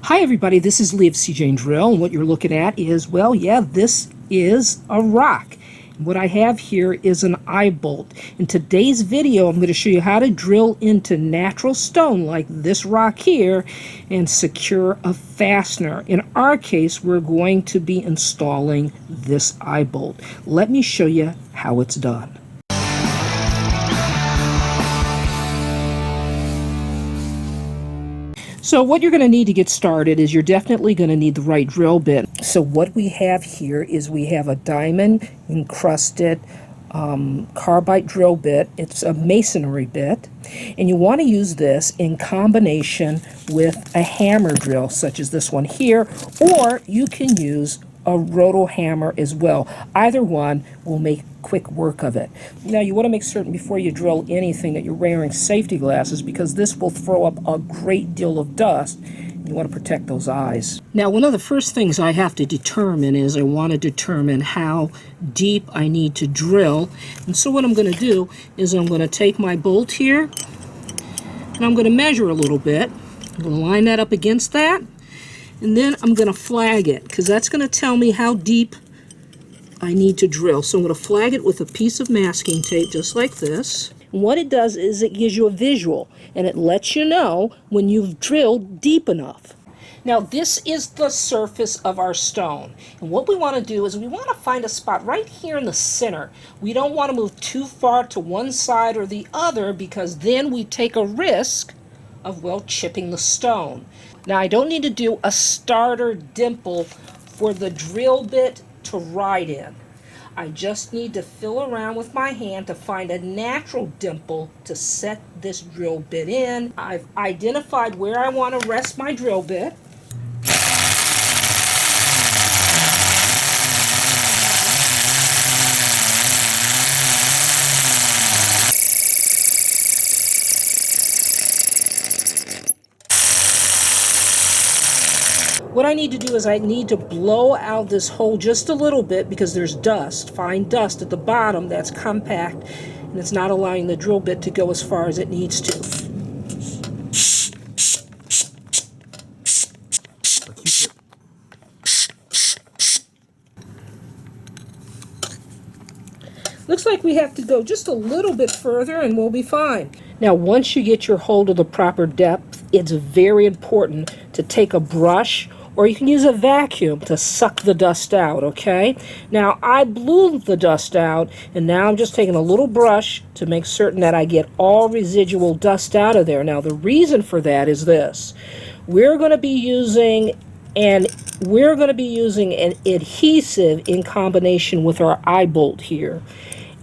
Hi everybody, this is Leah of seejanedrill, and what you're looking at is, well, yeah, this is a rock. What I have here is an eye bolt. In today's video, I'm going to show you how to drill into natural stone like this rock here and secure a fastener. In our case, we're going to be installing this eye bolt. Let me show you how it's done. So what you're going to need to get started is you're definitely going to need the right drill bit. So what we have here is we have a diamond encrusted carbide drill bit. It's a masonry bit, and you want to use this in combination with a hammer drill such as this one here, or you can use a roto hammer as well. Either one will make quick work of it. Now you want to make certain before you drill anything that you're wearing safety glasses, because this will throw up a great deal of dust. You want to protect those eyes. Now one of the first things I have to determine is I want to determine how deep I need to drill. And so what I'm going to do is I'm going to take my bolt here and I'm going to measure a little bit. I'm going to line that up against that. And then I'm going to flag it, because that's going to tell me how deep I need to drill. So I'm going to flag it with a piece of masking tape just like this. And what it does is it gives you a visual, and it lets you know when you've drilled deep enough. Now this is the surface of our stone. And what we want to do is we want to find a spot right here in the center. We don't want to move too far to one side or the other, because then we take a risk of, well, chipping the stone. Now I don't need to do a starter dimple for the drill bit to ride in. I just need to fill around with my hand to find a natural dimple to set this drill bit in. I've identified where I want to rest my drill bit. What I need to do is I need to blow out this hole just a little bit, because there's dust, fine dust at the bottom that's compact, and it's not allowing the drill bit to go as far as it needs to. Looks like we have to go just a little bit further and we'll be fine. Now once you get your hole to the proper depth, it's very important to take a brush, or you can use a vacuum to suck the dust out, okay? Now I blew the dust out, and now I'm just taking a little brush to make certain that I get all residual dust out of there. Now the reason for that is this. We're going to be using an adhesive in combination with our eye bolt here.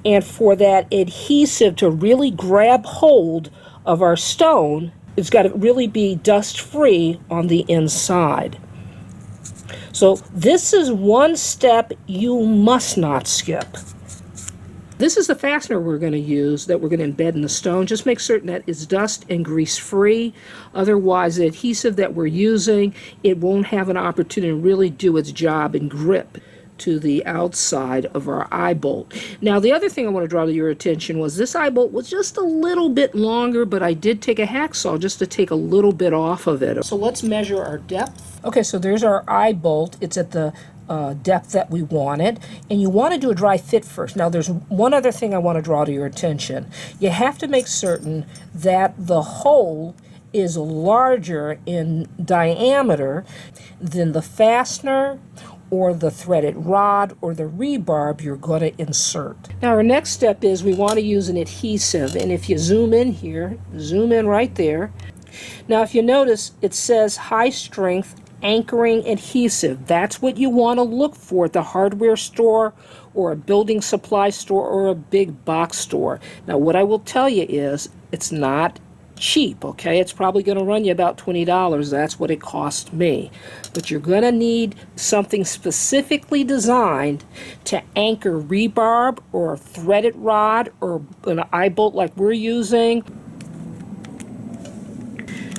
And for that adhesive to really grab hold of our stone, it's got to really be dust-free on the inside. So this is one step you must not skip. This is the fastener we're going to use that we're going to embed in the stone. Just make certain that it's dust and grease free. Otherwise, the adhesive that we're using, it won't have an opportunity to really do its job and grip to the outside of our eye bolt. Now the other thing I want to draw to your attention was this eye bolt was just a little bit longer, but I did take a hacksaw just to take a little bit off of it. So let's measure our depth. Okay, so there's our eye bolt. It's at the depth that we wanted, and you want to do a dry fit first. Now there's one other thing I want to draw to your attention. You have to make certain that the hole is larger in diameter than the fastener or the threaded rod or the rebarb you're going to insert. Now our next step is we want to use an adhesive, and if you zoom in here, zoom in right there. Now if you notice, it says high strength anchoring adhesive. That's what you want to look for at the hardware store or a building supply store or a big box store. Now what I will tell you is it's not cheap, okay? It's probably going to run you about $20. That's what it cost me. But you're going to need something specifically designed to anchor rebarb or a threaded rod or an eye bolt like we're using.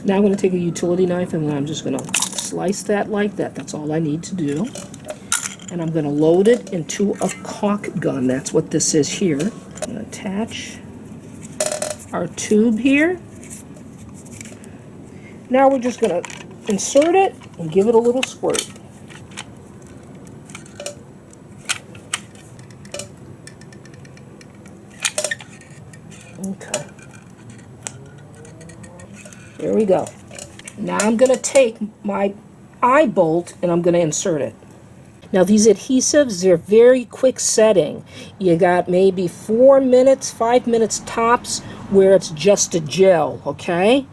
Now I'm going to take a utility knife and I'm just going to slice that like that. That's all I need to do. And I'm going to load it into a caulk gun. That's what this is here. I'm going to attach our tube here. Now we're just going to insert it and give it a little squirt. Okay. There we go. Now I'm going to take my eye bolt and I'm going to insert it. Now these adhesives, they're very quick setting. You got maybe 4 minutes, 5 minutes tops where it's just a gel, okay?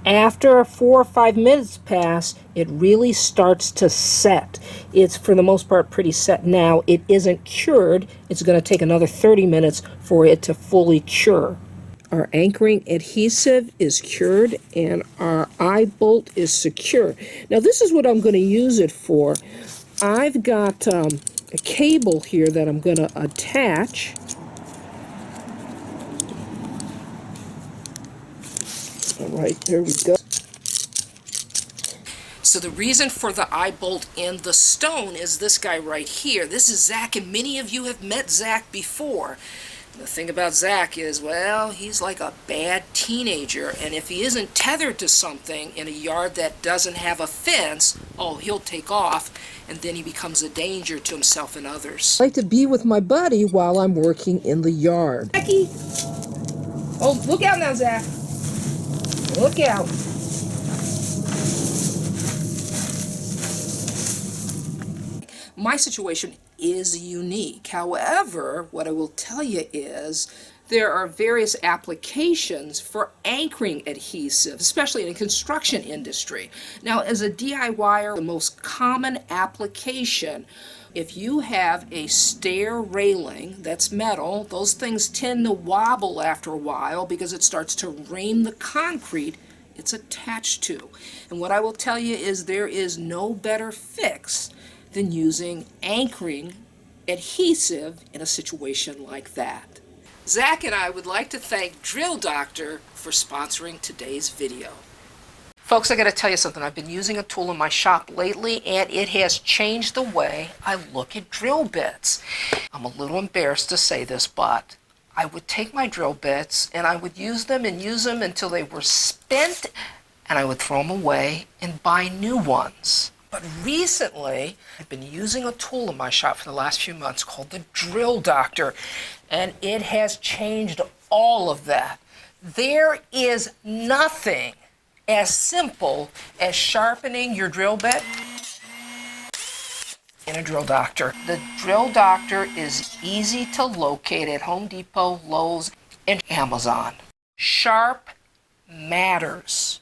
After 4 or 5 minutes pass, it really starts to set. It's for the most part pretty set now. It isn't cured. It's going to take another 30 minutes for it to fully cure. Our anchoring adhesive is cured and our eye bolt is secure. Now this is what I'm going to use it for. I've got a cable here that I'm going to attach. All right, there we go. So the reason for the eye bolt in the stone is this guy right here. This is Zach, and many of you have met Zach before. The thing about Zach is, well, he's like a bad teenager, and if he isn't tethered to something in a yard that doesn't have a fence, oh, he'll take off, and then he becomes a danger to himself and others. I like to be with my buddy while I'm working in the yard. Zachy! Oh, look out now, Zach. Look out. My situation is unique. However, what I will tell you is there are various applications for anchoring adhesive, especially in the construction industry. Now, as a DIYer, the most common application, if you have a stair railing that's metal, those things tend to wobble after a while because it starts to ream the concrete it's attached to. And what I will tell you is there is no better fix than using anchoring adhesive in a situation like that. Zach and I would like to thank Drill Doctor for sponsoring today's video. Folks, I got to tell you something. I've been using a tool in my shop lately, and it has changed the way I look at drill bits. I'm a little embarrassed to say this, but I would take my drill bits and I would use them until they were spent, and I would throw them away and buy new ones. But recently, I've been using a tool in my shop for the last few months called the Drill Doctor, and it has changed all of that. There is nothing as simple as sharpening your drill bit in a Drill Doctor. The Drill Doctor is easy to locate at Home Depot, Lowe's, and Amazon. Sharp matters.